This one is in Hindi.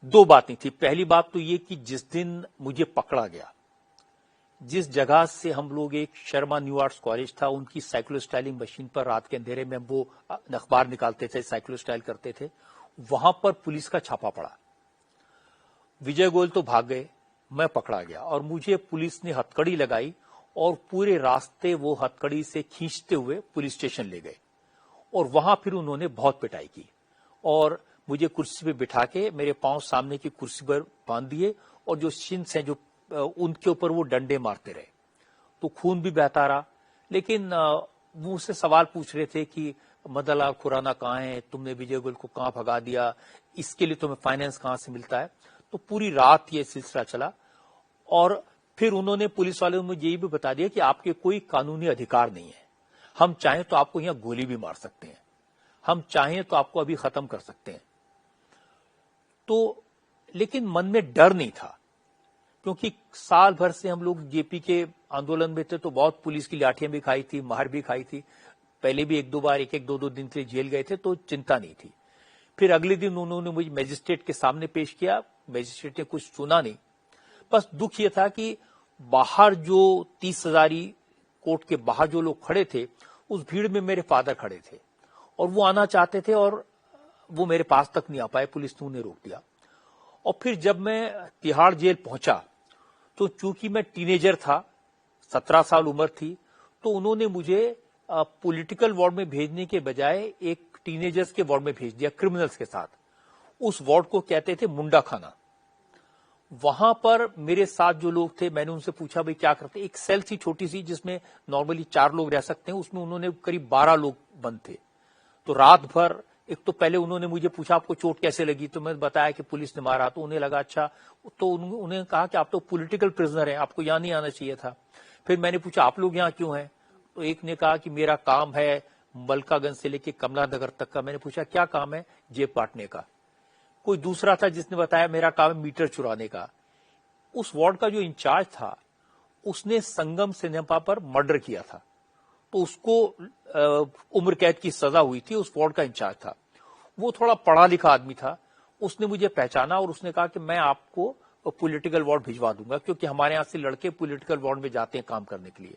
दो बातें थी। पहली बात तो ये कि जिस दिन मुझे पकड़ा गया, जिस जगह से हम लोग, एक शर्मा न्यू आर्ट्स कॉलेज था, उनकी साइक्लो स्टाइलिंग मशीन पर रात के अंधेरे में वो अखबार निकालते थे, साइक्लो स्टाइल करते थे, वहां पर पुलिस का छापा पड़ा। विजय गोयल तो भाग गए, मैं पकड़ा गया और मुझे पुलिस ने हथकड़ी लगाई और पूरे रास्ते वो हथकड़ी से खींचते हुए पुलिस स्टेशन ले गए और वहां फिर उन्होंने बहुत पिटाई की और मुझे कुर्सी पे बिठा के मेरे पांव सामने की कुर्सी पर बांध दिए और जो शिन्स हैं जो उनके ऊपर वो डंडे मारते रहे। तो खून भी बहता रहा, लेकिन वो मुझसे सवाल पूछ रहे थे कि मदन लाल खुराना कहाँ है, तुमने विजय गोयल को कहाँ भगा दिया, इसके लिए तुम्हें फाइनेंस कहाँ से मिलता है। तो पूरी रात ये सिलसिला चला और फिर उन्होंने, पुलिस वाले ने मुझे ये भी बता दिया कि आपके कोई कानूनी अधिकार नहीं है, हम चाहें तो आपको यहां गोली भी मार सकते हैं, हम चाहें तो आपको अभी खत्म कर सकते हैं। तो लेकिन मन में डर नहीं था, क्योंकि साल भर से हम लोग जेपी के आंदोलन में थे, तो बहुत पुलिस की लाठियां भी खाई थी, मार भी खाई थी, पहले भी एक दो बार एक दो दिन के लिए जेल गए थे, तो चिंता नहीं थी। फिर अगले दिन उन्होंने मुझे मजिस्ट्रेट के सामने पेश किया, मजिस्ट्रेट ने कुछ सुना नहीं। बस दुख यह था कि बाहर जो 30 हजारी कोर्ट के बाहर जो लोग खड़े थे, उस भीड़ में मेरे फादर खड़े थे और वो आना चाहते थे और वो मेरे पास तक नहीं आ पाए, पुलिस ने उन्हें रोक दिया। और फिर जब मैं तिहाड़ जेल पहुंचा, तो चूंकि मैं टीनेजर था, 17 साल उम्र थी, तो उन्होंने मुझे पॉलिटिकल वार्ड में भेजने के बजाय एक टीनेजर्स के वार्ड में भेज दिया, क्रिमिनल्स के साथ। उस वार्ड को कहते थे मुंडा खाना। वहां पर मेरे साथ जो लोग थे, मैंने उनसे पूछा भाई क्या करते। एक सेल थी छोटी सी जिसमें नॉर्मली 4 लोग रह सकते हैं, उसमें उन्होंने करीब 12 लोग बंद थे। तो रात भर, एक तो पहले उन्होंने मुझे पूछा आपको चोट कैसे लगी, तो मैंने बताया कि पुलिस ने मारा। तो उन्हें लगा अच्छा, तो उन्हें कहा कि आप तो पॉलिटिकल प्रिजनर हैं, आपको यहां नहीं आना चाहिए था। फिर मैंने पूछा आप लोग यहां क्यों हैं, तो एक ने कहा कि मेरा काम है मलकागंज से लेके कमला नगर तक का। मैंने पूछा क्या काम है, जेब काटने का। कोई दूसरा था जिसने बताया मेरा काम है मीटर चुराने का। उस वार्ड का जो इंचार्ज था, उसने संगम सिनेमा पर मर्डर किया था, तो उसको उम्र कैद की सजा हुई थी। उस वार्ड का इंचार्ज था, वो थोड़ा पढ़ा लिखा आदमी था। उसने मुझे पहचाना और उसने कहा कि मैं आपको पॉलिटिकल वार्ड भिजवा दूंगा, क्योंकि हमारे यहां से लड़के पॉलिटिकल वार्ड में जाते हैं काम करने के लिए।